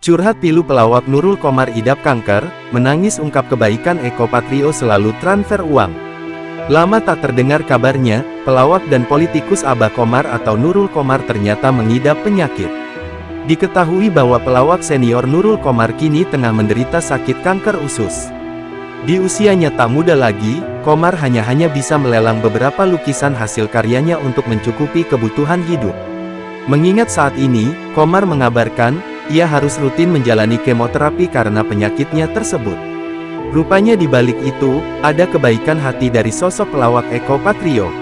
Curhat pilu pelawak Nurul Qomar idap kanker, menangis ungkap kebaikan Eko Patrio selalu transfer uang. Lama tak terdengar kabarnya, pelawak dan politikus Abah Qomar atau Nurul Qomar ternyata mengidap penyakit. Diketahui bahwa pelawak senior Nurul Qomar kini tengah menderita sakit kanker usus. Di usianya tak muda lagi, Qomar hanya bisa melelang beberapa lukisan hasil karyanya untuk mencukupi kebutuhan hidup. Mengingat saat ini, Qomar mengabarkan, ia harus rutin menjalani kemoterapi karena penyakitnya tersebut. Rupanya di balik itu, ada kebaikan hati dari sosok pelawak Eko Patrio.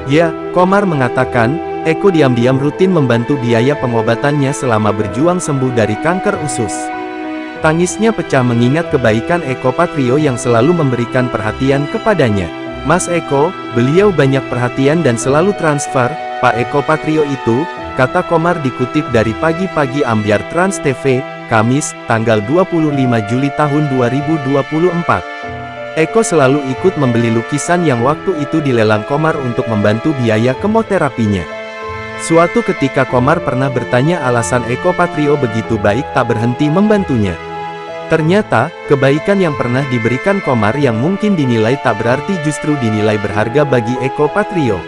Ya, Qomar mengatakan, Eko diam-diam rutin membantu biaya pengobatannya selama berjuang sembuh dari kanker usus. Tangisnya pecah mengingat kebaikan Eko Patrio yang selalu memberikan perhatian kepadanya. Mas Eko, beliau banyak perhatian dan selalu transfer, Pak Eko Patrio itu, kata Qomar dikutip dari Pagi-Pagi Ambyar Trans TV, Kamis, tanggal 25 Juli tahun 2024. Eko selalu ikut membeli lukisan yang waktu itu dilelang Qomar untuk membantu biaya kemoterapinya. Suatu ketika Qomar pernah bertanya alasan Eko Patrio begitu baik tak berhenti membantunya. Ternyata, kebaikan yang pernah diberikan Qomar yang mungkin dinilai tak berarti justru dinilai berharga bagi Eko Patrio.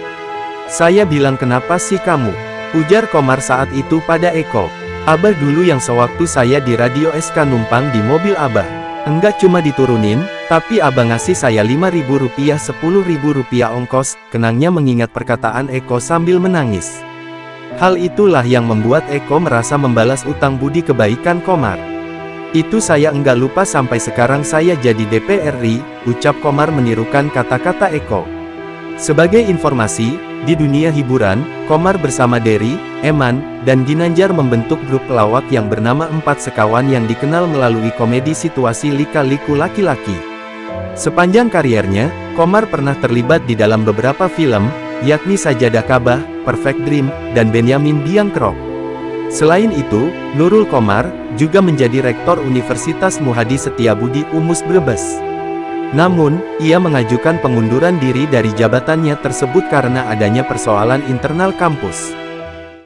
Saya bilang kenapa sih kamu? Ujar Qomar saat itu pada Eko. Abah dulu yang sewaktu saya di Radio SK numpang di mobil Abah. Enggak cuma diturunin, tapi Abah ngasih saya Rp5.000 Rp10.000 ongkos, kenangnya mengingat perkataan Eko sambil menangis. Hal itulah yang membuat Eko merasa membalas utang budi kebaikan Qomar. Itu saya enggak lupa sampai sekarang saya jadi DPR RI, ucap Qomar menirukan kata-kata Eko. Sebagai informasi, di dunia hiburan, Qomar bersama Dery, Eman, dan Ginanjar membentuk grup pelawak yang bernama Empat Sekawan yang dikenal melalui komedi situasi lika-liku laki-laki. Sepanjang kariernya, Qomar pernah terlibat di dalam beberapa film, yakni Sajadah Kabah, Perfect Dream, dan Benyamin Biangkrok. Selain itu, Nurul Qomar juga menjadi rektor Universitas Muhadi Setiabudi Umus Brebes. Namun, ia mengajukan pengunduran diri dari jabatannya tersebut karena adanya persoalan internal kampus.